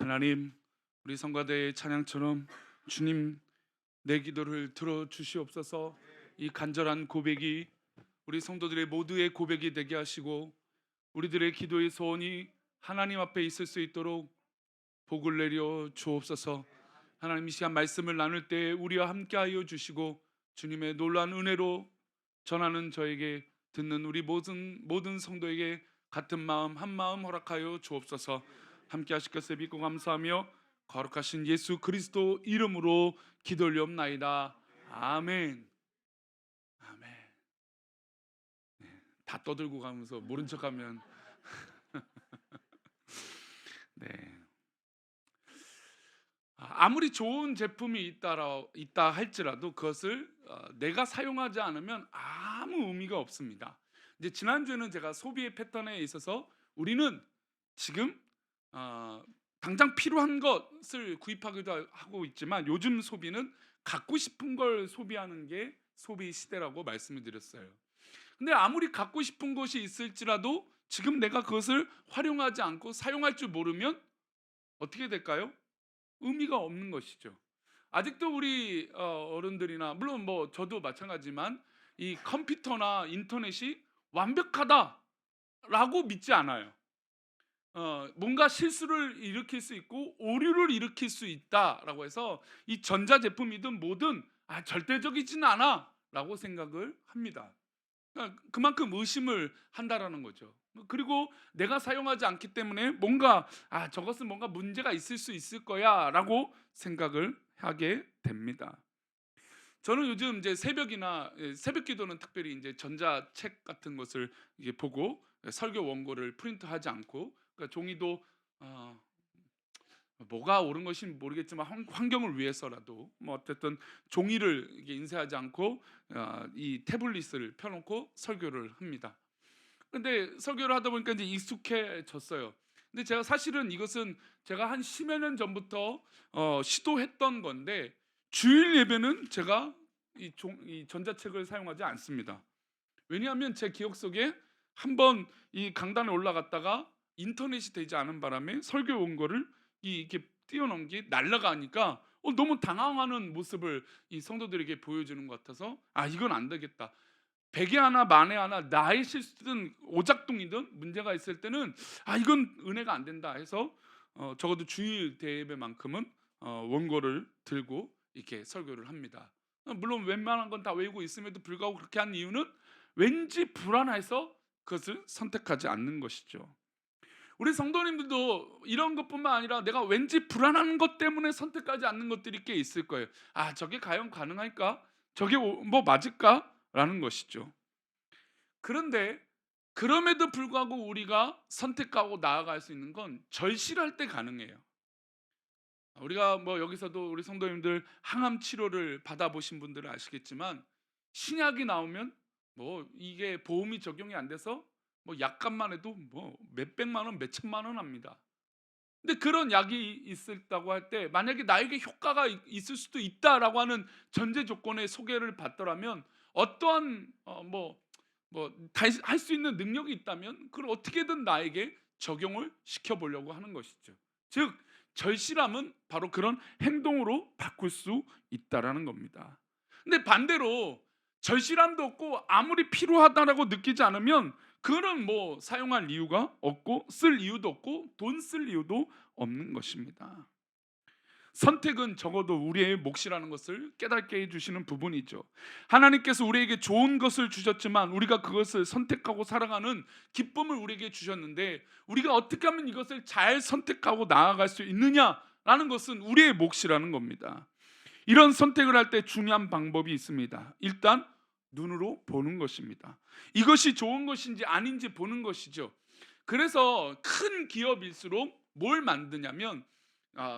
하나님, 우리 성가대의 찬양처럼 주님, 내 기도를 들어주시옵소서. 이 간절한 고백이 우리 성도들의 모두의 고백이 되게 하시고 우리들의 기도의 소원이 하나님 앞에 있을 수 있도록 복을 내려 주옵소서. 하나님, 이 시간 말씀을 나눌 때 우리와 함께하여 주시고 주님의 놀라운 은혜로 전하는 저에게, 듣는 우리 모든 성도에게 같은 마음 한 마음 허락하여 주옵소서. 함께 하실 것을 믿고 감사하며 거룩하신 예수 그리스도 이름으로 기도 올리옵나이다. 아멘. 아멘. 다 떠들고 가면서 모른 척하면 네. 아무리 좋은 제품이 있다 할지라도 그것을 내가 사용하지 않으면 아무 의미가 없습니다. 이제 지난주에는 제가 소비의 패턴에 있어서 우리는 지금 당장 필요한 것을 구입하기도 하고 있지만 요즘 소비는 갖고 싶은 걸 소비하는 게 소비 시대라고 말씀을 드렸어요. 근데 아무리 갖고 싶은 것이 있을지라도 지금 내가 그것을 활용하지 않고 사용할 줄 모르면 어떻게 될까요? 의미가 없는 것이죠. 아직도 우리 어른들이나 물론 뭐 저도 마찬가지지만 이 컴퓨터나 인터넷이 완벽하다라고 믿지 않아요. 뭔가 실수를 일으킬 수 있고 오류를 일으킬 수 있다라고 해서 이 전자제품이든 뭐든 절대적이진 않아라고 생각을 합니다. 그러니까 그만큼 의심을 한다라는 거죠. 그리고 내가 사용하지 않기 때문에 뭔가 저것은 뭔가 문제가 있을 수 있을 거야라고 생각을 하게 됩니다. 저는 요즘 이제 새벽 기도는 특별히 이제 전자책 같은 것을 이게 보고 설교 원고를 프린트하지 않고, 그러니까 종이도 뭐가 옳은 것인지 모르겠지만 환경을 위해서라도 뭐 어쨌든 종이를 이게 인쇄하지 않고 이 태블릿을 펴놓고 설교를 합니다. 근데 설교를 하다 보니까 이제 익숙해졌어요. 근데 제가 사실은 이것은 제가 한 10여 년 전부터 시도했던 건데, 주일 예배는 제가 이 전자책을 사용하지 않습니다. 왜냐하면 제 기억 속에 한번 이 강단에 올라갔다가 인터넷이 되지 않은 바람에 설교 원고를 이렇게 띄워놓은 게 날아가니까 너무 당황하는 모습을 이 성도들에게 보여주는 것 같아서 이건 안 되겠다. 백에 하나 만에 하나 나의 실수든 오작동이든 문제가 있을 때는 이건 은혜가 안 된다 해서 적어도 주일 대예배만큼은 원고를 들고 이렇게 설교를 합니다. 물론 웬만한 건 다 외우고 있음에도 불구하고 그렇게 한 이유는 왠지 불안해서 그것을 선택하지 않는 것이죠. 우리 성도님들도 이런 것뿐만 아니라 내가 왠지 불안한 것 때문에 선택하지 않는 것들이 꽤 있을 거예요. 저게 과연 가능할까? 저게 뭐 맞을까? 라는 것이죠. 그런데 그럼에도 불구하고 우리가 선택하고 나아갈 수 있는 건 절실할 때 가능해요. 우리가 뭐 여기서도 우리 성도님들 항암 치료를 받아보신 분들은 아시겠지만 신약이 나오면 뭐 이게 보험이 적용이 안 돼서 뭐 약값만 해도 뭐 몇백만 원, 몇천만 원 합니다. 근데 그런 약이 있다고 할 때 만약에 나에게 효과가 있을 수도 있다라고 하는 전제 조건의 소개를 받더라면 어떠한 할 수 있는 능력이 있다면 그걸 어떻게든 나에게 적용을 시켜보려고 하는 것이죠. 즉 절실함은 바로 그런 행동으로 바꿀 수 있다라는 겁니다. 근데 반대로 절실함도 없고 아무리 필요하다라고 느끼지 않으면 그거는 뭐 사용할 이유가 없고 쓸 이유도 없고 돈 쓸 이유도 없는 것입니다. 선택은 적어도 우리의 몫이라는 것을 깨닫게 해주시는 부분이죠. 하나님께서 우리에게 좋은 것을 주셨지만 우리가 그것을 선택하고 살아가는 기쁨을 우리에게 주셨는데 우리가 어떻게 하면 이것을 잘 선택하고 나아갈 수 있느냐라는 것은 우리의 몫이라는 겁니다. 이런 선택을 할 때 중요한 방법이 있습니다. 일단 눈으로 보는 것입니다. 이것이 좋은 것인지 아닌지 보는 것이죠. 그래서 큰 기업일수록 뭘 만드냐면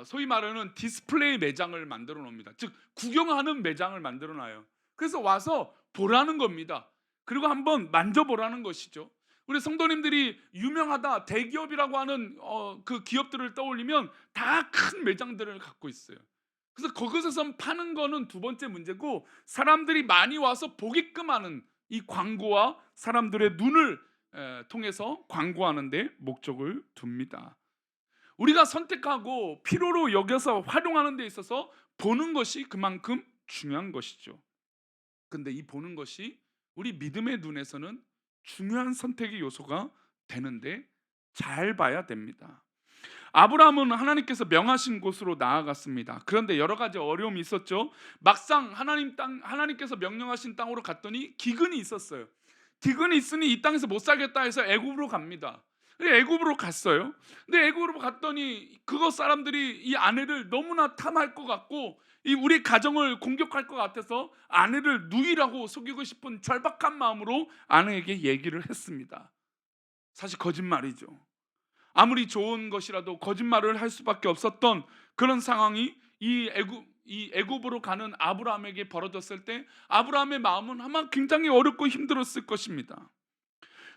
소위 말하는 디스플레이 매장을 만들어 놓습니다. 즉 구경하는 매장을 만들어 놔요. 그래서 와서 보라는 겁니다. 그리고 한번 만져보라는 것이죠. 우리 성도님들이 유명하다 대기업이라고 하는 그 기업들을 떠올리면 다 큰 매장들을 갖고 있어요. 그래서 거기서 파는 거는 두 번째 문제고 사람들이 많이 와서 보게끔 하는 이 광고와 사람들의 눈을 통해서 광고하는 데 목적을 둡니다. 우리가 선택하고 필요로 여겨서 활용하는 데 있어서 보는 것이 그만큼 중요한 것이죠. 근데 이 보는 것이 우리 믿음의 눈에서는 중요한 선택의 요소가 되는데 잘 봐야 됩니다. 아브라함은 하나님께서 명하신 곳으로 나아갔습니다. 그런데 여러 가지 어려움이 있었죠. 막상 하나님께서 명령하신 땅으로 갔더니 기근이 있었어요. 기근이 있으니 이 땅에서 못 살겠다 해서 애굽으로 갑니다. 애굽으로 갔어요. 근데 애굽으로 갔더니 그곳 사람들이 이 아내를 너무나 탐할 것 같고 이 우리 가정을 공격할 것 같아서 아내를 누이라고 속이고 싶은 절박한 마음으로 아내에게 얘기를 했습니다. 사실 거짓말이죠. 아무리 좋은 것이라도 거짓말을 할 수밖에 없었던 그런 상황이 이 애굽으로 가는 아브라함에게 벌어졌을 때 아브라함의 마음은 아마 굉장히 어렵고 힘들었을 것입니다.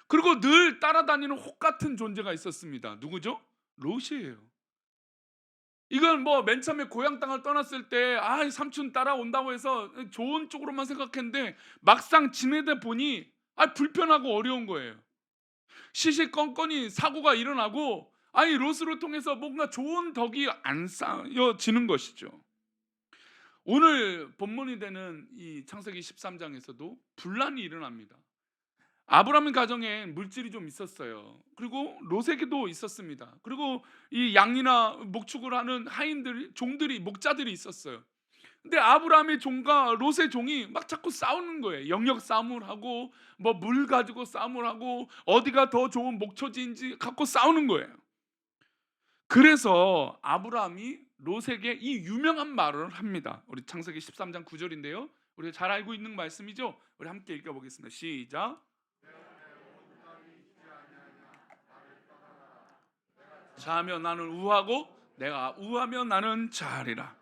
그리고 늘 따라다니는 혹 같은 존재가 있었습니다. 누구죠? 롯이에요. 이건 뭐 맨 처음에 고향 땅을 떠났을 때 삼촌 따라온다고 해서 좋은 쪽으로만 생각했는데 막상 지내다 보니 불편하고 어려운 거예요. 시시건건이 사고가 일어나고 롯을 통해서 뭔가 좋은 덕이 안 쌓여지는 것이죠. 오늘 본문이 되는 이 창세기 13장에서도 분란이 일어납니다. 아브라함 가정에 물질이 좀 있었어요. 그리고 롯에게도 있었습니다. 그리고 이 양이나 목축을 하는 하인들, 종들이, 목자들이 있었어요. 근데 아브라함의 종과 롯의 종이 막 자꾸 싸우는 거예요. 영역 싸움을 하고 뭐 물 가지고 싸움을 하고 어디가 더 좋은 목초지인지 갖고 싸우는 거예요. 그래서 아브라함이 롯에게 이 유명한 말을 합니다. 우리 창세기 13장 9절인데요. 우리가 잘 알고 있는 말씀이죠. 우리 함께 읽어보겠습니다. 시작. 자하면 나는 우하고 내가 우하면 나는 자하리라.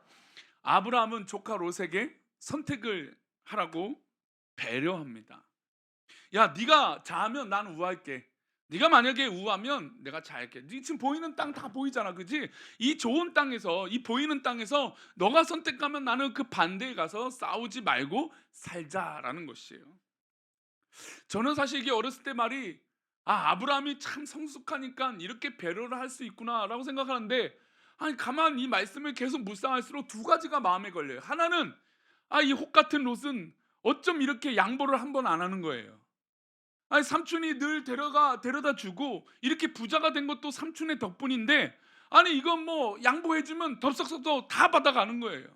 아브라함은 조카 롯에게 선택을 하라고 배려합니다. 야, 네가 자하면 나는 우할게. 네가 만약에 우하면 내가 자할게. 네 지금 보이는 땅 다 보이잖아, 그지? 이 좋은 땅에서, 이 보이는 땅에서 너가 선택하면 나는 그 반대에 가서 싸우지 말고 살자라는 것이에요. 저는 사실 이게 어렸을 때 말이 아브라함이 참 성숙하니까 이렇게 배려를 할 수 있구나라고 생각하는데 가만 이 말씀을 계속 묵상할수록 두 가지가 마음에 걸려요. 하나는 이 혹 같은 롯은 어쩜 이렇게 양보를 한 번 안 하는 거예요. 삼촌이 늘 데려다 주고 이렇게 부자가 된 것도 삼촌의 덕분인데 이건 뭐 양보해주면 덥석석도 다 받아가는 거예요.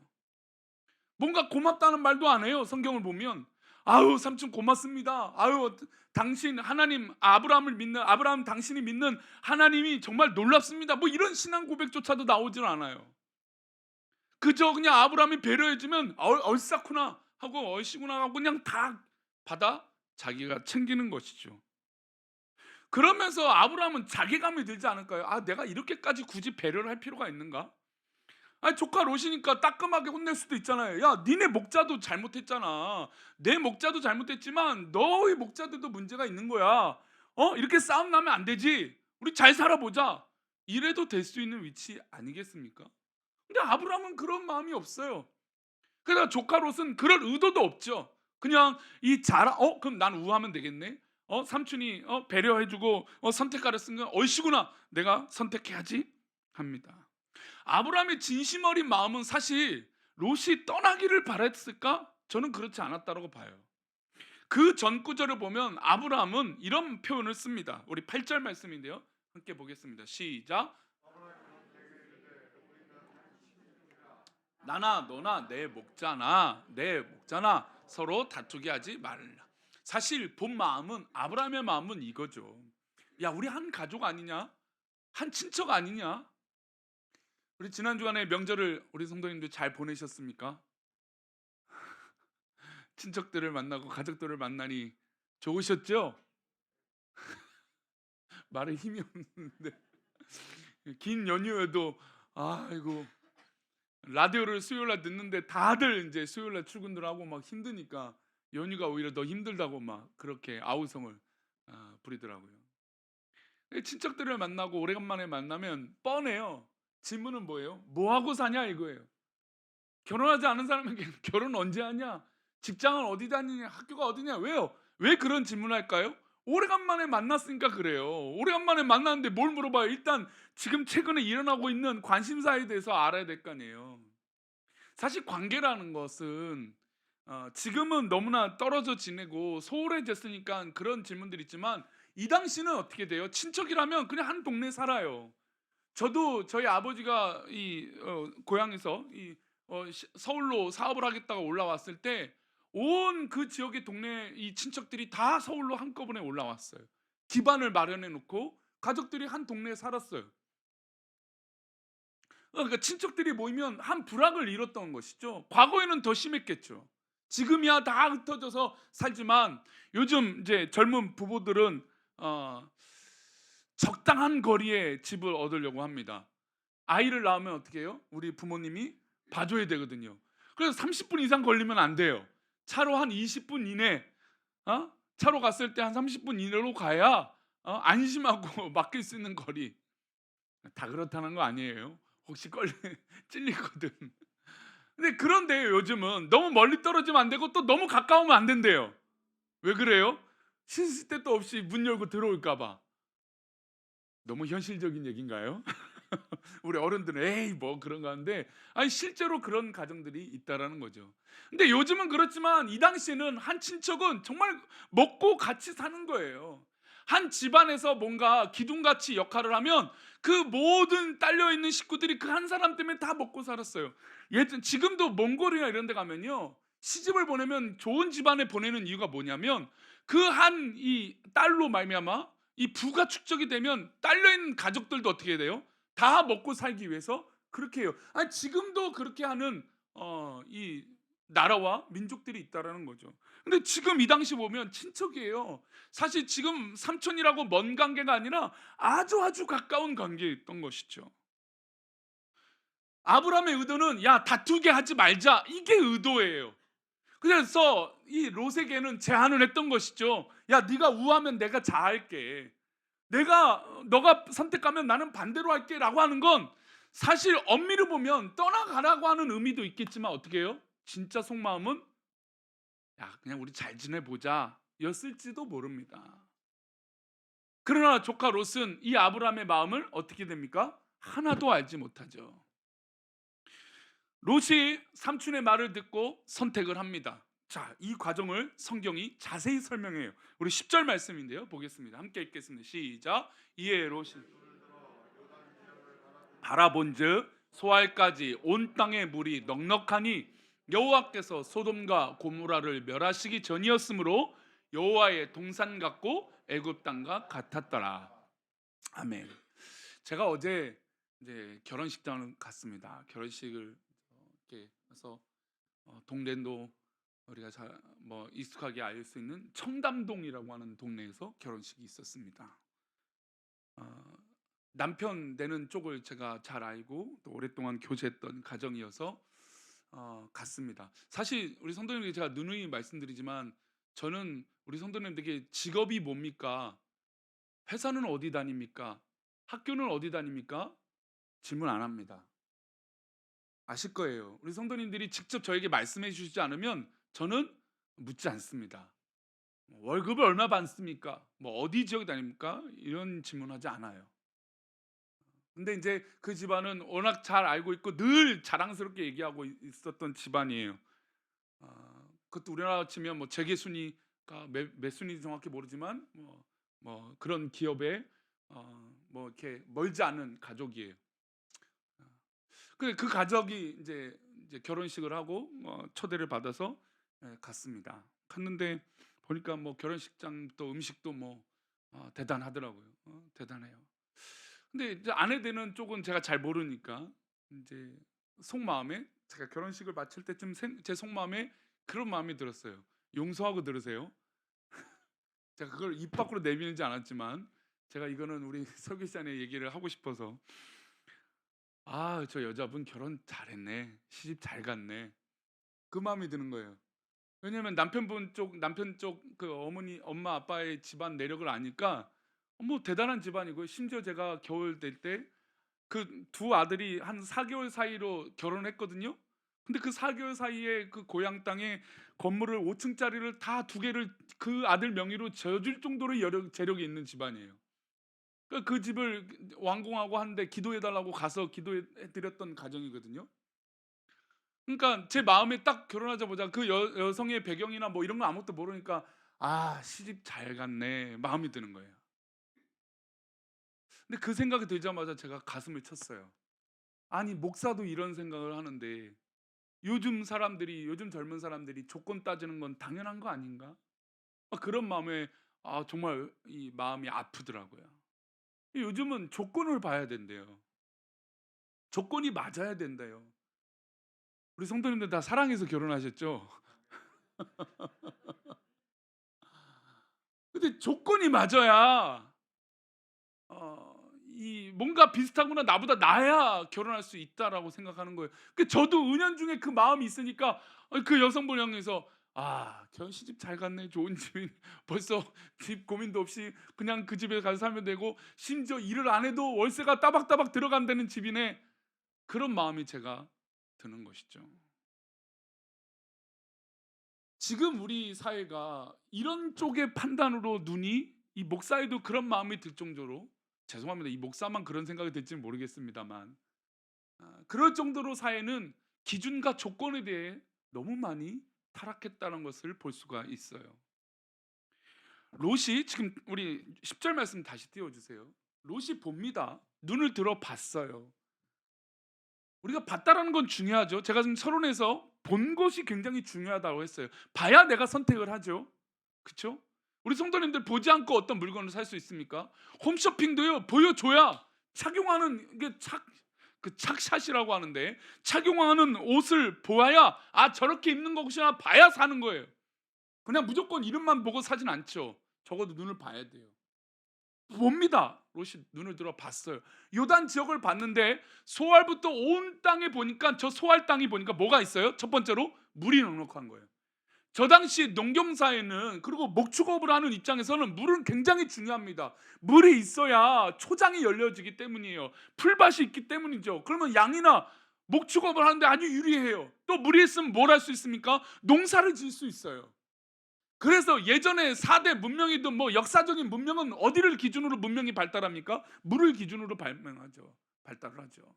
뭔가 고맙다는 말도 안 해요. 성경을 보면 아유 삼촌 고맙습니다. 아유 당신 하나님 아브라함 당신이 믿는 하나님이 정말 놀랍습니다. 뭐 이런 신앙 고백조차도 나오질 않아요. 그저 그냥 아브라함이 배려해주면 얼싸구나 하고 얼씨구나 하고 그냥 다 받아 자기가 챙기는 것이죠. 그러면서 아브라함은 자괴감이 들지 않을까요? 내가 이렇게까지 굳이 배려를 할 필요가 있는가? 조카 롯이니까 따끔하게 혼낼 수도 있잖아요. 야, 니네 목자도 잘못했잖아. 내 목자도 잘못했지만 너의 목자들도 문제가 있는 거야. 이렇게 싸움 나면 안 되지. 우리 잘 살아보자. 이래도 될 수 있는 위치 아니겠습니까? 근데 아브라함은 그런 마음이 없어요. 그러니까 조카 롯은 그럴 의도도 없죠. 그냥 그럼 난 우하면 되겠네. 삼촌이 배려해주고 선택하라 쓴 건 얼씨구나. 내가 선택해야지 합니다. 아브라함의 진심 어린 마음은 사실 롯이 떠나기를 바랬을까? 저는 그렇지 않았다고 봐요. 그 전 구절을 보면 아브라함은 이런 표현을 씁니다. 우리 8절 말씀인데요. 함께 보겠습니다. 시작. 나나 너나 내 목자나 서로 다투게 하지 말라. 사실 본 마음은 아브라함의 마음은 이거죠. 야, 우리 한 가족 아니냐? 한 친척 아니냐? 우리 지난 주간에 명절을 우리 성도님들 잘 보내셨습니까? 친척들을 만나고 가족들을 만나니 좋으셨죠? 말에 힘이 없는데 긴 연휴에도 아이고 라디오를 수요일날 듣는데 다들 이제 수요일날 출근들 하고 막 힘드니까 연휴가 오히려 더 힘들다고 막 그렇게 아우성을 부리더라고요. 친척들을 만나고 오래간만에 만나면 뻔해요. 질문은 뭐예요? 뭐 하고 사냐 이거예요. 결혼하지 않은 사람에게 결혼 언제 하냐? 직장은 어디 다니냐? 학교가 어디냐? 왜요? 왜 그런 질문할까요? 오래간만에 만났으니까 그래요. 오래간만에 만났는데 뭘 물어봐요. 일단 지금 최근에 일어나고 있는 관심사에 대해서 알아야 될 거 아니에요. 사실 관계라는 것은 지금은 너무나 떨어져 지내고 소홀해졌으니까 그런 질문들이 있지만 이 당시는 어떻게 돼요? 친척이라면 그냥 한 동네 살아요. 저도 저희 아버지가 고향에서 서울로 사업을 하겠다가 올라왔을 때 온 그 지역의 동네 이 친척들이 다 서울로 한꺼번에 올라왔어요. 기반을 마련해 놓고 가족들이 한 동네에 살았어요. 그러니까 친척들이 모이면 한 부락을 이뤘던 것이죠. 과거에는 더 심했겠죠. 지금이야 다 흩어져서 살지만 요즘 이제 젊은 부부들은 어 적당한 거리에 집을 얻으려고 합니다. 아이를 낳으면 어떻게 해요? 우리 부모님이 봐줘야 되거든요. 그래서 30분 이상 걸리면 안 돼요. 차로 한 20분 이내, 차로 갔을 때 한 30분 이내로 가야 안심하고 맡길 수 있는 거리. 다 그렇다는 거 아니에요. 혹시 걸리 찔리거든. 근데 그런데요, 요즘은 너무 멀리 떨어지면 안 되고 또 너무 가까우면 안 된대요. 왜 그래요? 씻을 데도 없이 문 열고 들어올까 봐. 너무 현실적인 얘기인가요? 우리 어른들은 에이 뭐 그런가 하는데 아니 실제로 그런 가정들이 있다라는 거죠. 근데 요즘은 그렇지만 이 당시에는 한 친척은 정말 먹고 같이 사는 거예요. 한 집안에서 뭔가 기둥같이 역할을 하면 그 모든 딸려 있는 식구들이 그 한 사람 때문에 다 먹고 살았어요. 예전 지금도 몽골이나 이런 데 가면요. 시집을 보내면 좋은 집안에 보내는 이유가 뭐냐면 그 한 이 딸로 말미암아 이 부가 축적이 되면 딸려 있는 가족들도 어떻게 돼요? 다 먹고 살기 위해서 그렇게 해요. 아니 지금도 그렇게 하는 이 나라와 민족들이 있다라는 거죠. 근데 지금 이 당시 보면 친척이에요. 사실 지금 삼촌이라고 먼 관계가 아니라 아주 가까운 관계였던 것이죠. 아브라함의 의도는 야 다투게 하지 말자 이게 의도예요. 그래서 이 롯에게는 제안을 했던 것이죠. 야 네가 우하면 내가 자할게. 내가 너가 선택하면 나는 반대로 할게라고 하는 건 사실 엄밀히 보면 떠나가라고 하는 의미도 있겠지만 어떻게 해요? 진짜 속마음은 야 그냥 우리 잘 지내보자 였을지도 모릅니다. 그러나 조카 롯은 이 아브라함의 마음을 어떻게 됩니까? 하나도 알지 못하죠. 롯이 삼촌의 말을 듣고 선택을 합니다. 자, 이 과정을 성경이 자세히 설명해요. 우리 10절 말씀인데요. 보겠습니다. 함께 읽겠습니다. 시작. 이에 롯이 바라본즉 소알까지 온 땅의 물이 넉넉하니 여호와께서 소돔과 고모라를 멸하시기 전이었으므로 여호와의 동산 같고 애굽 땅과 같았더라. 아멘. 제가 어제 이제 결혼식장을 갔습니다. 결혼식을 이렇게 해서 동대도 우리가 잘 뭐 익숙하게 알 수 있는 청담동이라고 하는 동네에서 결혼식이 있었습니다. 어, 남편 되는 쪽을 제가 잘 알고 또 오랫동안 교제했던 가정이어서 갔습니다. 사실 우리 성도님께 제가 누누이 말씀드리지만 저는 우리 성도님들에게 직업이 뭡니까? 회사는 어디 다닙니까? 학교는 어디 다닙니까? 질문 안 합니다. 아실 거예요. 우리 성도님들이 직접 저에게 말씀해 주시지 않으면 저는 묻지 않습니다. 월급을 얼마 받습니까? 뭐 어디 지역에 다닙니까? 이런 질문하지 않아요. 근데 이제 그 집안은 워낙 잘 알고 있고 늘 자랑스럽게 얘기하고 있었던 집안이에요. 그것도 우리나라 치면 뭐 재계 순위가 몇 순위인지 정확히 모르지만 뭐 그런 기업에 뭐 이렇게 멀지 않은 가족이에요. 근데 그 가족이 이제 결혼식을 하고 초대를 받아서 갔습니다. 갔는데 보니까 뭐 결혼식장 또 음식도 뭐 대단하더라고요. 대단해요. 근데 이제 아내 되는 쪽은 제가 잘 모르니까 이제 속마음에 제가 결혼식을 마칠 때쯤 제 속마음에 그런 마음이 들었어요. 용서하고 들으세요. 제가 그걸 입 밖으로 내밀지 않았지만 제가 이거는 우리 설교시간에 얘기를 하고 싶어서 아, 저 여자분 결혼 잘했네. 시집 잘 갔네. 그 마음이 드는 거예요. 왜냐면 남편 쪽 그 어머니 엄마 아빠의 집안 내력을 아니까 뭐 대단한 집안이고 심지어 제가 겨울 될 때 그 두 아들이 한 4개월 사이로 결혼했거든요. 근데 그 4개월 사이에 그 고향 땅에 건물을 5층짜리를 다 2개를 그 아들 명의로 지어줄 정도로 재력이 있는 집안이에요. 그러니까 그 집을 완공하고 하는데 기도해 달라고 가서 기도해 드렸던 가정이거든요. 그러니까 제 마음에 딱 결혼하자마자 그 여성의 배경이나 뭐 이런 거 아무것도 모르니까 '아 시집 잘 갔네.' 마음이 드는 거예요. 근데 그 생각이 들자마자 제가 가슴을 쳤어요. 아니 목사도 이런 생각을 하는데 요즘 젊은 사람들이 조건 따지는 건 당연한 거 아닌가? 그런 마음에 정말 이 마음이 아프더라고요. 요즘은 조건을 봐야 된대요. 조건이 맞아야 된대요. 우리 성도님들 다 사랑해서 결혼하셨죠? 근데 조건이 맞아야 이 뭔가 비슷하거나 나보다 나아야 결혼할 수 있다라고 생각하는 거예요. 저도 은연중에 그 마음이 있으니까 그 여성분 향해서 결혼 시집 잘 갔네. 좋은 집이 벌써 집 고민도 없이 그냥 그 집에 가서 살면 되고 심지어 일을 안 해도 월세가 따박따박 들어간다는 집이네. 그런 마음이 제가 드는 것이죠. 지금 우리 사회가 이런 쪽의 판단으로 눈이 이 목사에도 그런 마음이 들 정도로 죄송합니다. 이 목사만 그런 생각이 들지는 모르겠습니다만 그럴 정도로 사회는 기준과 조건에 대해 너무 많이 타락했다는 것을 볼 수가 있어요. 롯이 지금 우리 10절 말씀 다시 띄워 주세요. 롯이 봅니다. 눈을 들어 봤어요. 우리가 봤다라는 건 중요하죠. 제가 지금 서론에서 본 것이 굉장히 중요하다고 했어요. 봐야 내가 선택을 하죠. 그렇죠? 우리 성도님들 보지 않고 어떤 물건을 살 수 있습니까? 홈쇼핑도요. 보여줘야 착용하는 이게 착샷이라고 하는데 착용하는 옷을 보아야 저렇게 입는 것이나 봐야 사는 거예요. 그냥 무조건 이름만 보고 사진 않죠. 적어도 눈을 봐야 돼요. 봅니다. 롯이 눈을 들어 봤어요. 요단 지역을 봤는데 소알부터 온 땅에 보니까 저 소알 땅이 보니까 뭐가 있어요? 첫 번째로 물이 넉넉한 거예요. 저 당시 농경사에는 그리고 목축업을 하는 입장에서는 물은 굉장히 중요합니다. 물이 있어야 초장이 열려지기 때문이에요. 풀밭이 있기 때문이죠. 그러면 양이나 목축업을 하는데 아주 유리해요. 또 물이 있으면 뭘 할 수 있습니까? 농사를 지을 수 있어요. 그래서 예전에 4대 문명이든 뭐 역사적인 문명은 어디를 기준으로 문명이 발달합니까? 물을 기준으로 발달을 하죠.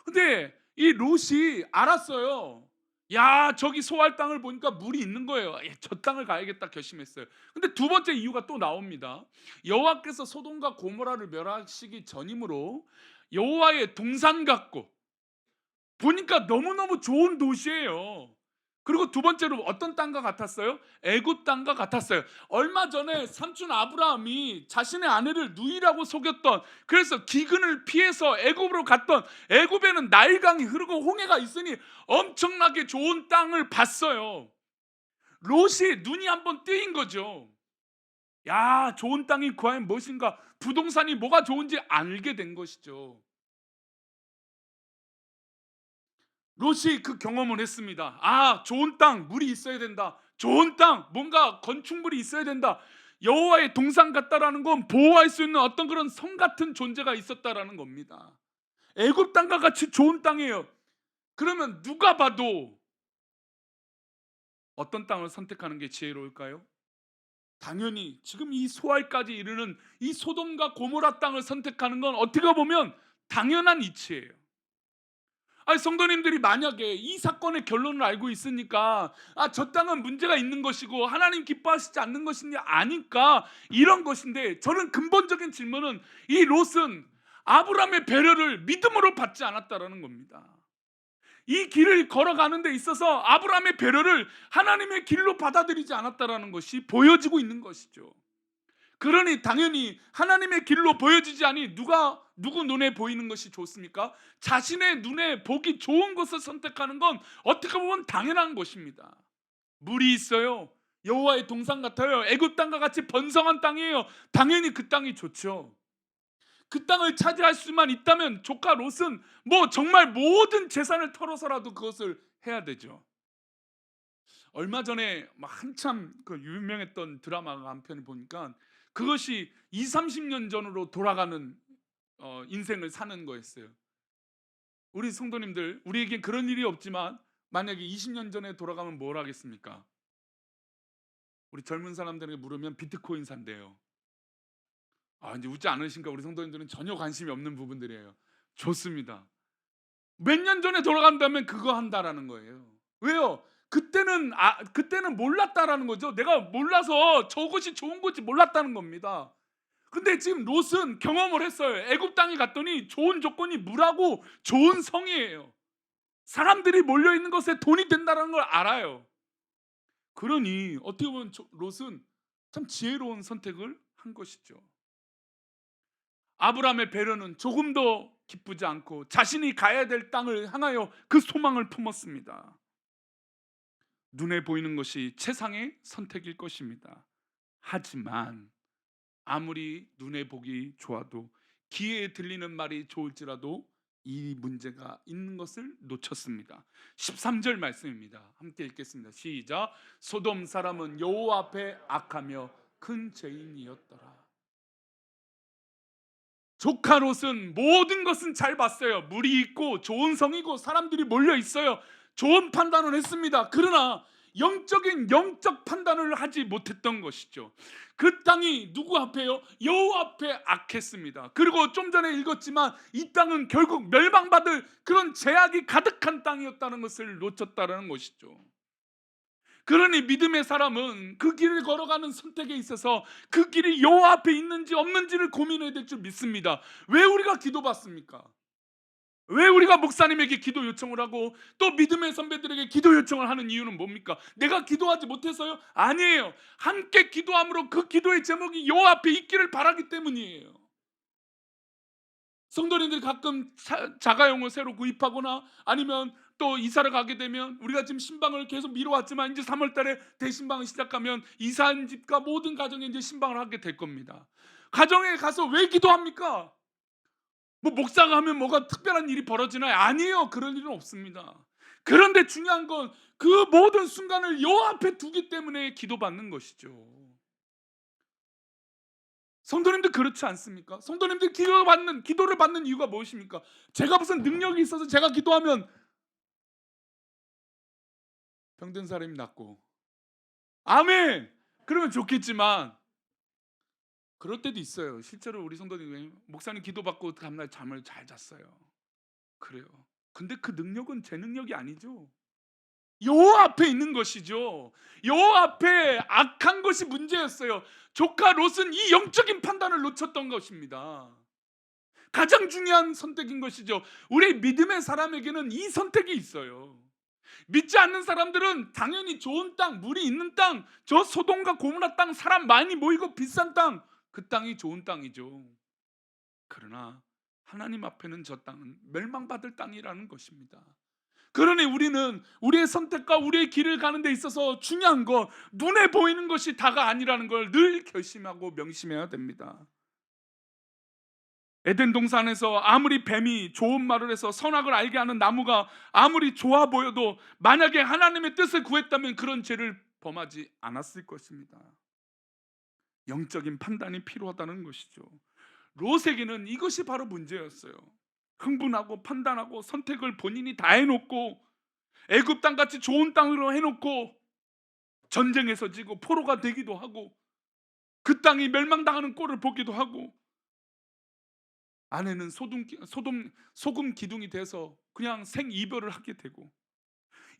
근데 이 롯이 알았어요. 야, 저기 소할 땅을 보니까 물이 있는 거예요. 저 땅을 가야겠다 결심했어요. 근데 두 번째 이유가 또 나옵니다. 여호와께서 소돔과 고모라를 멸하시기 전이므로 여호와의 동산 같고 보니까 너무너무 좋은 도시예요. 그리고 두 번째로 어떤 땅과 같았어요? 애굽 땅과 같았어요. 얼마 전에 삼촌 아브라함이 자신의 아내를 누이라고 속였던, 그래서 기근을 피해서 애굽으로 갔던, 애굽에는 나일강이 흐르고 홍해가 있으니 엄청나게 좋은 땅을 봤어요. 롯이 눈이 한번 뜨인 거죠. 야, 좋은 땅이 과연 무엇인가, 부동산이 뭐가 좋은지 알게 된 것이죠. 롯이 그 경험을 했습니다. 좋은 땅, 물이 있어야 된다. 좋은 땅, 뭔가 건축물이 있어야 된다. 여호와의 동산 같다라는 건 보호할 수 있는 어떤 그런 성 같은 존재가 있었다라는 겁니다. 애굽 땅과 같이 좋은 땅이에요. 그러면 누가 봐도 어떤 땅을 선택하는 게 지혜로울까요? 당연히 지금 이 소알까지 이르는 이 소돔과 고모라 땅을 선택하는 건 어떻게 보면 당연한 이치예요. 성도님들이 만약에 이 사건의 결론을 알고 있으니까 저 땅은 문제가 있는 것이고 하나님 기뻐하시지 않는 것이냐 아니까 이런 것인데, 저는 근본적인 질문은 이 롯은 아브라함의 배려를 믿음으로 받지 않았다라는 겁니다. 이 길을 걸어가는 데 있어서 아브라함의 배려를 하나님의 길로 받아들이지 않았다라는 것이 보여지고 있는 것이죠. 그러니 당연히 하나님의 길로 보여지지 않니 누구 눈에 보이는 것이 좋습니까? 자신의 눈에 보기 좋은 것을 선택하는 건 어떻게 보면 당연한 것입니다. 물이 있어요. 여호와의 동산 같아요. 애굽 땅과 같이 번성한 땅이에요. 당연히 그 땅이 좋죠. 그 땅을 차지할 수만 있다면 조카 롯은 뭐 정말 모든 재산을 털어서라도 그것을 해야 되죠. 얼마 전에 막 한참 그 유명했던 드라마가 한 편이 보니까 그것이 2, 30년 전으로 돌아가는 인생을 사는 거였어요. 우리 성도님들, 우리에겐 그런 일이 없지만 만약에 20년 전에 돌아가면 뭘 하겠습니까? 우리 젊은 사람들에게 물으면 비트코인 산대요. 아, 이제 웃지 않으신가? 우리 성도님들은 전혀 관심이 없는 부분들이에요. 좋습니다. 몇 년 전에 돌아간다면 그거 한다라는 거예요. 왜요? 그때는 몰랐다라는 거죠. 내가 몰라서 저것이 좋은 건지 몰랐다는 겁니다. 근데 지금 롯은 경험을 했어요. 애굽 땅에 갔더니 좋은 조건이 물하고 좋은 성이에요. 사람들이 몰려 있는 것에 돈이 된다는 걸 알아요. 그러니 어떻게 보면 롯은 참 지혜로운 선택을 한 것이죠. 아브라함의 배려는 조금도 기쁘지 않고 자신이 가야 될 땅을 향하여 그 소망을 품었습니다. 눈에 보이는 것이 최상의 선택일 것입니다. 하지만 아무리 눈에 보기 좋아도 귀에 들리는 말이 좋을지라도 이 문제가 있는 것을 놓쳤습니다. 13절 말씀입니다. 함께 읽겠습니다. 시작. 소돔 사람은 여호와 앞에 악하며 큰 죄인이었더라. 조카 롯은 모든 것은 잘 봤어요. 물이 있고 좋은 성이고 사람들이 몰려 있어요. 좋은 판단을 했습니다. 그러나 영적 판단을 하지 못했던 것이죠. 그 땅이 누구 앞에요? 여호와 앞에 악했습니다. 그리고 좀 전에 읽었지만 이 땅은 결국 멸망받을 그런 죄악이 가득한 땅이었다는 것을 놓쳤다는 것이죠. 그러니 믿음의 사람은 그 길을 걸어가는 선택에 있어서 그 길이 여호와 앞에 있는지 없는지를 고민해야 될 줄 믿습니다. 왜 우리가 기도받습니까? 왜 우리가 목사님에게 기도 요청을 하고 또 믿음의 선배들에게 기도 요청을 하는 이유는 뭡니까? 내가 기도하지 못해서요? 아니에요. 함께 기도함으로 그 기도의 제목이 여호와 앞에 있기를 바라기 때문이에요. 성도님들이 가끔 자가용을 새로 구입하거나 아니면 또 이사를 가게 되면 우리가 지금 신방을 계속 미뤄왔지만 이제 3월 달에 대신방을 시작하면 이사한 집과 모든 가정에 이제 신방을 하게 될 겁니다. 가정에 가서 왜 기도합니까? 뭐 목사가 하면 뭐가 특별한 일이 벌어지나요? 아니에요. 그런 일은 없습니다. 그런데 중요한 건 그 모든 순간을 여호와 앞에 두기 때문에 기도받는 것이죠. 성도님들 그렇지 않습니까? 성도님들 기도를 받는 이유가 무엇입니까? 제가 무슨 능력이 있어서 제가 기도하면 병든 사람이 낫고 아멘! 그러면 좋겠지만 그럴 때도 있어요. 실제로 우리 성도님이 목사님 기도받고 다음날 잠을 잘 잤어요. 그래요. 근데 그 능력은 제 능력이 아니죠. 여호와 앞에 있는 것이죠. 여호와 앞에 악한 것이 문제였어요. 조카 롯은 이 영적인 판단을 놓쳤던 것입니다. 가장 중요한 선택인 것이죠. 우리 믿음의 사람에게는 이 선택이 있어요. 믿지 않는 사람들은 당연히 좋은 땅, 물이 있는 땅, 저 소돔과 고모라 땅, 사람 많이 모이고 비싼 땅, 그 땅이 좋은 땅이죠. 그러나 하나님 앞에는 저 땅은 멸망받을 땅이라는 것입니다. 그러니 우리는 우리의 선택과 우리의 길을 가는 데 있어서 중요한 건 눈에 보이는 것이 다가 아니라는 걸 늘 결심하고 명심해야 됩니다. 에덴 동산에서 아무리 뱀이 좋은 말을 해서 선악을 알게 하는 나무가 아무리 좋아 보여도 만약에 하나님의 뜻을 구했다면 그런 죄를 범하지 않았을 것입니다. 영적인 판단이 필요하다는 것이죠. 롯에게는 이것이 바로 문제였어요. 흥분하고 판단하고 선택을 본인이 다 해놓고 애굽 땅같이 좋은 땅으로 해놓고 전쟁에서 지고 포로가 되기도 하고 그 땅이 멸망당하는 꼴을 보기도 하고 아내는 소금 기둥이 돼서 그냥 생이별을 하게 되고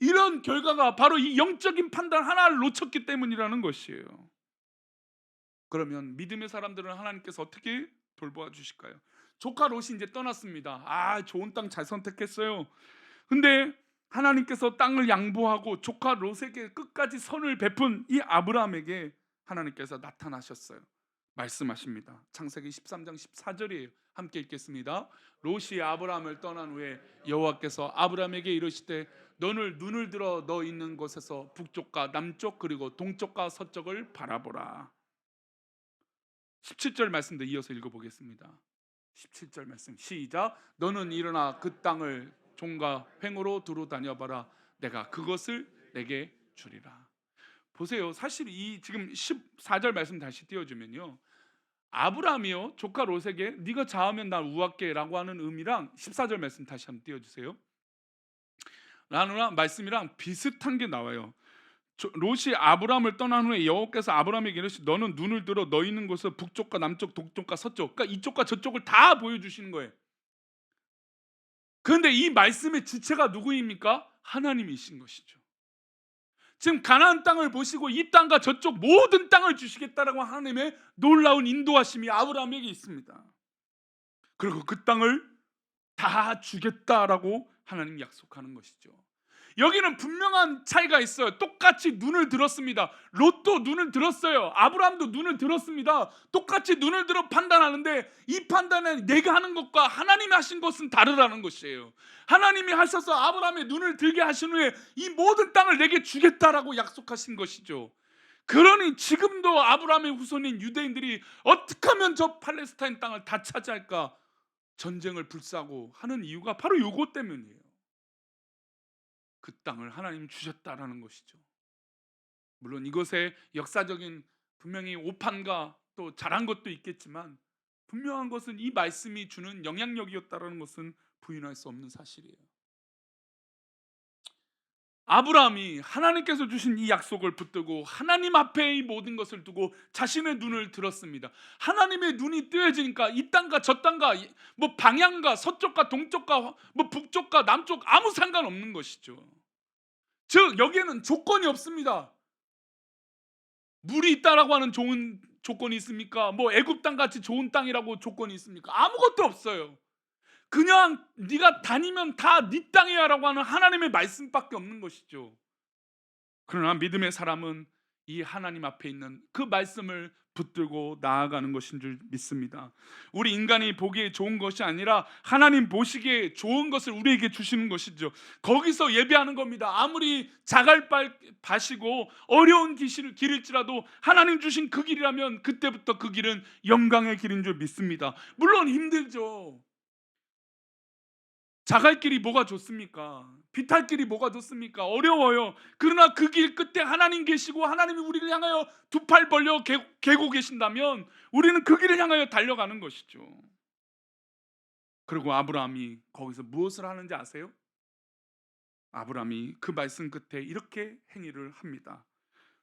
이런 결과가 바로 이 영적인 판단 하나를 놓쳤기 때문이라는 것이에요. 그러면 믿음의 사람들은 하나님께서 어떻게 돌보아 주실까요? 조카 롯이 이제 떠났습니다. 아, 좋은 땅 잘 선택했어요. 근데 하나님께서 땅을 양보하고 조카 롯에게 끝까지 선을 베푼 이 아브라함에게 하나님께서 나타나셨어요. 말씀하십니다. 창세기 13장 14절이에요. 함께 읽겠습니다. 롯이 아브라함을 떠난 후에 여호와께서 아브라함에게 이르시되 너는 눈을 들어 너 있는 곳에서 북쪽과 남쪽 그리고 동쪽과 서쪽을 바라보라. 17절 말씀도 이어서 읽어보겠습니다. 17절 말씀 시작. 너는 일어나 그 땅을 종과 횡으로 두루 다녀봐라. 내가 그것을 내게 주리라. 보세요. 사실 이 지금 14절 말씀 다시 띄워주면요, 아브라함이요 조카 롯에게 네가 자하면 나 우할게 라고 하는 의미랑 14절 말씀 다시 한번 띄워주세요. 라는 말씀이랑 비슷한 게 나와요. 롯이 아브라함을 떠난 후에 여호와께서 아브라함에게 이르시되 너는 눈을 들어 너 있는 곳을 북쪽과 남쪽 동쪽과 서쪽, 그러니까 이쪽과 저쪽을 다 보여주시는 거예요. 그런데 이 말씀의 주체가 누구입니까? 하나님이신 것이죠. 지금 가나안 땅을 보시고 이 땅과 저쪽 모든 땅을 주시겠다라고 하나님의 놀라운 인도하심이 아브라함에게 있습니다. 그리고 그 땅을 다 주겠다라고 하나님 약속하는 것이죠. 여기는 분명한 차이가 있어요. 똑같이 눈을 들었습니다. 롯도 눈을 들었어요. 아브라함도 눈을 들었습니다. 똑같이 눈을 들어 판단하는데 이 판단은 내가 하는 것과 하나님이 하신 것은 다르다는 것이에요. 하나님이 하셔서 아브라함의 눈을 들게 하신 후에 이 모든 땅을 내게 주겠다라고 약속하신 것이죠. 그러니 지금도 아브라함의 후손인 유대인들이 어떻게 하면 저 팔레스타인 땅을 다 차지할까 전쟁을 불사고 하는 이유가 바로 이것 때문이에요. 그 땅을 하나님 주셨다라는 것이죠. 물론 이것에 역사적인 분명히 오판과 또 잘한 것도 있겠지만 분명한 것은 이 말씀이 주는 영향력이었다라는 것은 부인할 수 없는 사실이에요. 아브라함이 하나님께서 주신 이 약속을 붙들고 하나님 앞에 이 모든 것을 두고 자신의 눈을 들었습니다. 하나님의 눈이 뜨여지니까 이 땅과 저 땅과 뭐 방향과 서쪽과 동쪽과 뭐 북쪽과 남쪽 아무 상관없는 것이죠. 즉 여기에는 조건이 없습니다. 물이 있다라고 하는 좋은 조건이 있습니까? 뭐 애굽 땅 같이 좋은 땅이라고 조건이 있습니까? 아무것도 없어요. 그냥 네가 다니면 다 네 땅이야라고 하는 하나님의 말씀밖에 없는 것이죠. 그러나 믿음의 사람은 이 하나님 앞에 있는 그 말씀을 붙들고 나아가는 것인 줄 믿습니다. 우리 인간이 보기에 좋은 것이 아니라 하나님 보시기에 좋은 것을 우리에게 주시는 것이죠. 거기서 예배하는 겁니다. 아무리 자갈밭이고 어려운 길일지라도 하나님 주신 그 길이라면 그때부터 그 길은 영광의 길인 줄 믿습니다. 물론 힘들죠. 자갈길이 뭐가 좋습니까? 비탈길이 뭐가 좋습니까? 어려워요. 그러나 그 길 끝에 하나님 계시고 하나님이 우리를 향하여 두 팔 벌려 개고 계신다면 우리는 그 길을 향하여 달려가는 것이죠. 그리고 아브라함이 거기서 무엇을 하는지 아세요? 아브라함이 그 말씀 끝에 이렇게 행위를 합니다.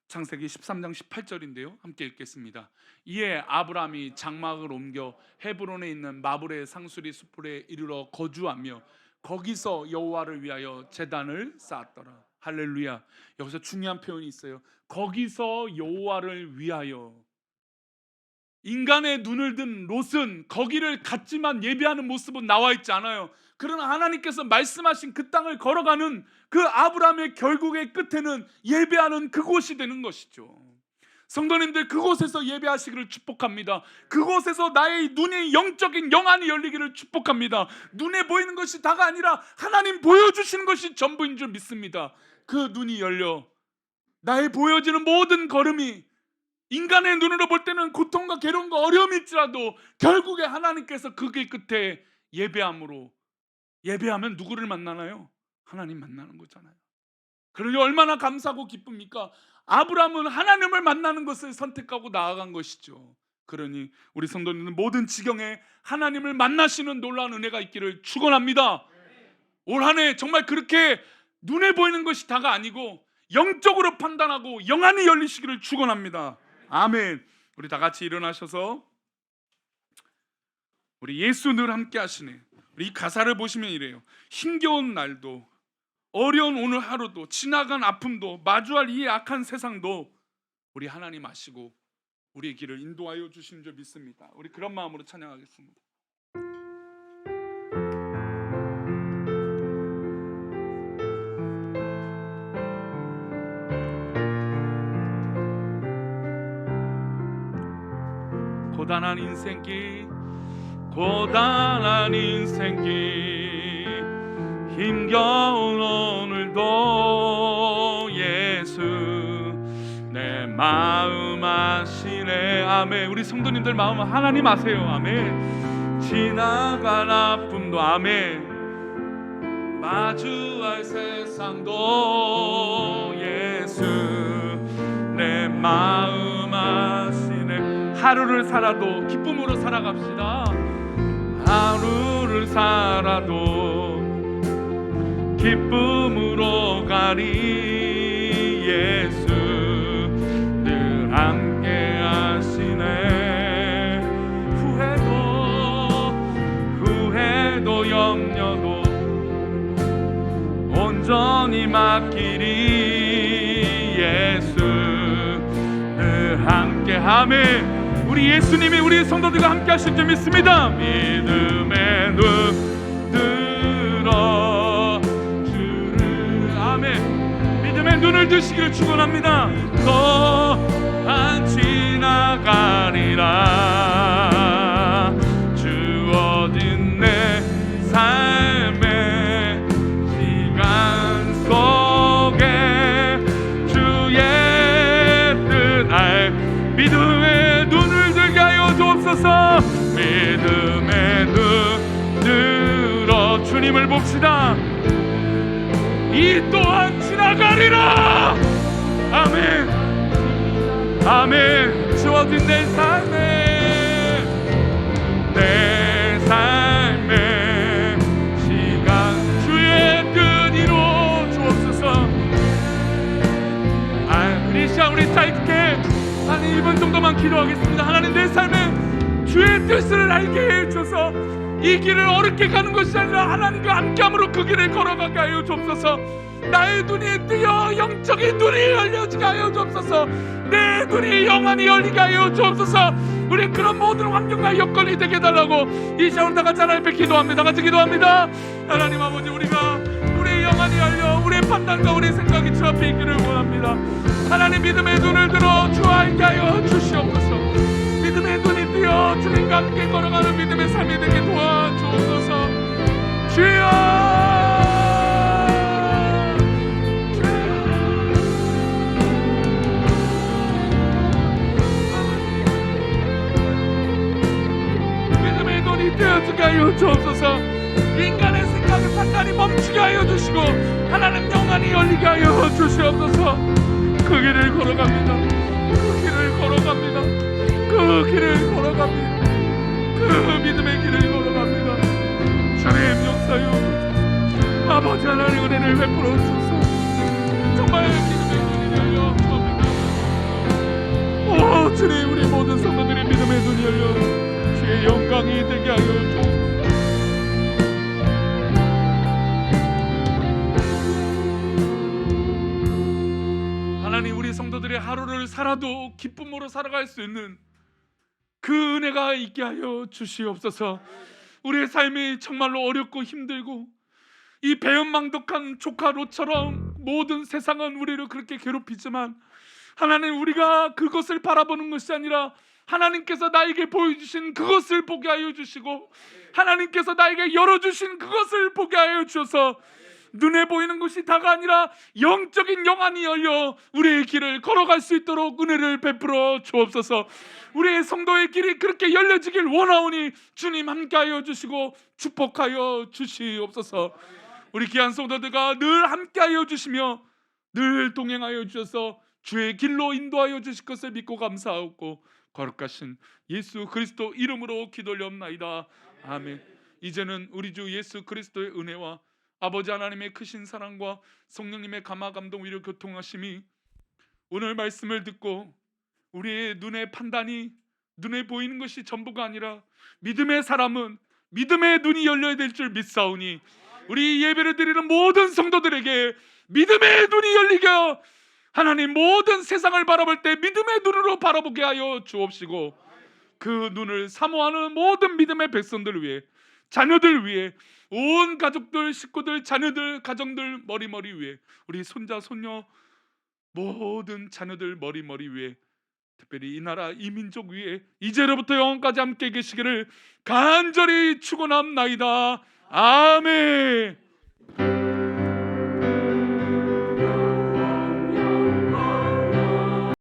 창세기 13장 18절인데요. 함께 읽겠습니다. 이에 아브라함이 장막을 옮겨 헤브론에 있는 마브레 상수리 숲에 이르러 거주하며 거기서 여호와를 위하여 제단을 쌓았더라. 할렐루야. 여기서 중요한 표현이 있어요. 거기서 여호와를 위하여. 인간의 눈을 든 롯은 거기를 갔지만 예배하는 모습은 나와 있지 않아요. 그러나 하나님께서 말씀하신 그 땅을 걸어가는 그 아브라함의 결국의 끝에는 예배하는 그곳이 되는 것이죠. 성도님들, 그곳에서 예배하시기를 축복합니다. 그곳에서 나의 눈의 영적인 영안이 열리기를 축복합니다. 눈에 보이는 것이 다가 아니라 하나님 보여주시는 것이 전부인 줄 믿습니다. 그 눈이 열려 나의 보여지는 모든 걸음이 인간의 눈으로 볼 때는 고통과 괴로움과 어려움이 있지라도 결국에 하나님께서 그 길 끝에 예배함으로, 예배하면 누구를 만나나요? 하나님 만나는 거잖아요. 그러니 얼마나 감사하고 기쁩니까? 아브라함은 하나님을 만나는 것을 선택하고 나아간 것이죠. 그러니 우리 성도님은 모든 지경에 하나님을 만나시는 놀라운 은혜가 있기를 축원합니다. 올 한 해 정말 그렇게 눈에 보이는 것이 다가 아니고 영적으로 판단하고 영안이 열리시기를 축원합니다. 아멘. 우리 다 같이 일어나셔서 우리 예수 늘 함께 하시네. 우리 이 가사를 보시면 이래요. 힘겨운 날도 어려운 오늘 하루도 지나간 아픔도 마주할 이 악한 세상도 우리 하나님 아시고 우리의 길을 인도하여 주신 줄 믿습니다. 우리 그런 마음으로 찬양하겠습니다. 고단한 인생길, 고단한 인생길, 힘겨운 오늘도 예수 내 마음 아시네. 아멘. 우리 성도님들 마음은 하나님 아세요. 아멘. 지나간 아픔도 아멘. 마주할 세상도 예수 내 마음 아시네. 하루를 살아도 기쁨으로 살아갑시다. 하루를 살아도 기쁨 이름으로 가리. 예수 늘 함께 하시네. 후회도 염려도 온전히 맡기리. 예수 늘 함께. 아멘. 우리 예수님이 우리 성도들과 함께 하실 줄 믿습니다. 믿음의 눈 들어 주를. 아멘. 믿음의 눈을 드시기를 축원합니다. 또한 지나가리라. 주어진 내 삶의 시간 속에 주의 뜻 알 믿음의 눈을 들게 하여 주옵소서. 믿음의 눈 들어 주님을 봅시다. 이 또한 지나가리라. 아멘. 아멘. 주어진 내 삶의 시간 주의 뜻 이루어 주옵소서. 우리 시간 우리 짧게 한 1분 정도만 기도하겠습니다. 하나님, 내 삶에 주의 뜻을 알게 해주셔서 이 길을 어렵게 가는 것이 아니라 하나님과 함께함으로 그 길을 걸어가게 하여 주옵소서. 나의 눈이 뜨여 영적인 눈이 열려지게 하여 주옵소서. 내 눈이 영원히 열리게 하여 주옵소서. 우리 그런 모든 환경과 여건이 되게 해달라고 이 시간 다 같이 하나님 앞에 기도합니다. 다 같이 기도합니다. 하나님 아버지, 우리가 우리의 영혼이 열려 우리의 판단과 우리의 생각이 주 앞에 있기를 원합니다. 하나님, 믿음의 눈을 들어 주 알게 하여 주시옵소서. 믿음의 눈이 뜨여 주님과 함께 걸어가는 믿음의 삶이 되게 도와주옵소서. 주여, 되어주게 하여 주옵소서. 인간의 생각의 판단이 멈추게 하여 주시고 하나님 영안이 열리게 하여 주시옵소서. 그 길을 걸어갑니다. 그 길을 걸어갑니다. 그 길을 걸어갑니다. 그 믿음의 길을 걸어갑니다. 주님 역사여 주옵소서. 아버지 하나님, 은혜를 베풀어 주소서. 정말 믿음의 눈이 열려 주옵소서. 오 주님, 우리 모든 성도들의 믿음의 눈이 열려 주의 영광이 되게 하여 주옵소서. 하나님, 우리 성도들의 하루를 살아도 기쁨으로 살아갈 수 있는 그 은혜가 있게 하여 주시옵소서. 우리의 삶이 정말로 어렵고 힘들고 이 배은망덕한 조카 롯처럼 모든 세상은 우리를 그렇게 괴롭히지만 하나님, 우리가 그것을 바라보는 것이 아니라 하나님께서 나에게 보여주신 그것을 보게 하여 주시고 하나님께서 나에게 열어주신 그것을 보게 하여 주셔서 눈에 보이는 것이 다가 아니라 영적인 영안이 열려 우리의 길을 걸어갈 수 있도록 은혜를 베풀어 주옵소서. 우리의 성도의 길이 그렇게 열려지길 원하오니 주님 함께하여 주시고 축복하여 주시옵소서. 우리 귀한 성도들과 늘 함께하여 주시며 늘 동행하여 주셔서 주의 길로 인도하여 주실 것을 믿고 감사하고 거룩하신 예수 그리스도 이름으로 기도 올려옵나이다. 아멘. 이제는 우리 주 예수 그리스도의 은혜와 아버지 하나님의 크신 사랑과 성령님의 감화 감동 위로 교통하심이 오늘 말씀을 듣고 우리의 눈의 판단이 눈에 보이는 것이 전부가 아니라 믿음의 사람은 믿음의 눈이 열려야 될 줄 믿사오니 우리 예배를 드리는 모든 성도들에게 믿음의 눈이 열리게 하나님, 모든 세상을 바라볼 때 믿음의 눈으로 바라보게 하여 주옵시고 그 눈을 사모하는 모든 믿음의 백성들 위해, 자녀들 위해, 온 가족들, 식구들, 자녀들, 가정들 머리머리 위에, 우리 손자, 손녀 모든 자녀들 머리머리 위에, 특별히 이 나라 이 민족 위에 이제로부터 영원까지 함께 계시기를 간절히 축원합나이다. 아멘.